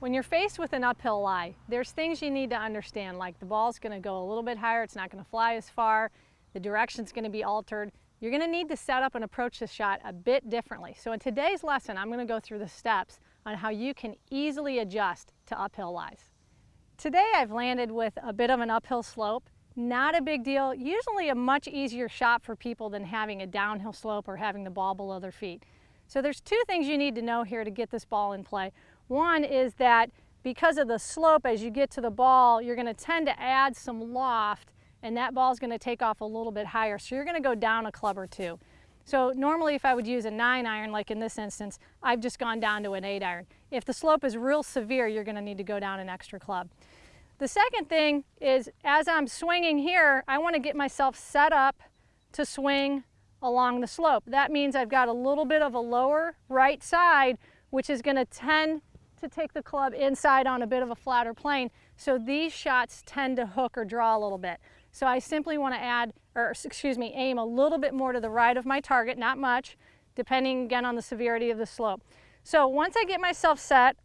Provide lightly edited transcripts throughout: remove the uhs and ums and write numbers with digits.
When you're faced with an uphill lie, there's things you need to understand, like the ball's going to go a little bit higher, it's not going to fly as far, the direction's going to be altered. You're going to need to set up and approach the shot a bit differently. So in today's lesson, I'm going to go through the steps on how you can easily adjust to uphill lies. Today I've landed with a bit of an uphill slope. Not a big deal, usually a much easier shot for people than having a downhill slope or having the ball below their feet. So there's two things you need to know here to get this ball in play. One is that because of the slope, as you get to the ball, you're going to tend to add some loft, and that ball's going to take off a little bit higher. So you're going to go down a club or two. So normally if I would use a 9-iron, like in this instance, I've just gone down to an 8-iron. If the slope is real severe, you're going to need to go down an extra club. The second thing is, as I'm swinging here, I want to get myself set up to swing along the slope. That means I've got a little bit of a lower right side, which is going to tend to take the club inside on a bit of a flatter plane. So these shots tend to hook or draw a little bit. So I simply want to aim a little bit more to the right of my target, not much, depending again on the severity of the slope. So once I get myself set,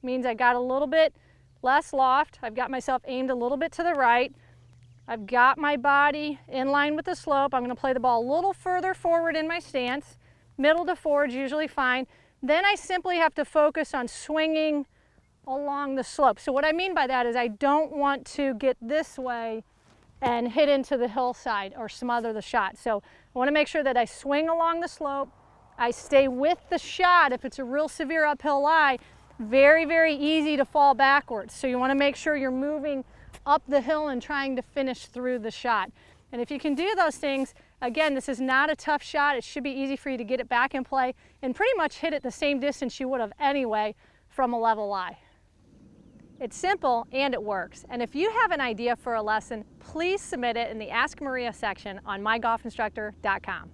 means I got a little bit less loft, I've got myself aimed a little bit to the right, I've got my body in line with the slope. I'm going to play the ball a little further forward in my stance, middle to forward is usually fine. Then I simply have to focus on swinging along the slope. So what I mean by that is I don't want to get this way and hit into the hillside or smother the shot. So I want to make sure that I swing along the slope, I stay with the shot. If it's a real severe uphill lie, very, very easy to fall backwards. So you want to make sure you're moving up the hill and trying to finish through the shot. And if you can do those things, again, this is not a tough shot. It should be easy for you to get it back in play and pretty much hit it the same distance you would have anyway from a level lie. It's simple and it works. And if you have an idea for a lesson, please submit it in the Ask Maria section on mygolfinstructor.com.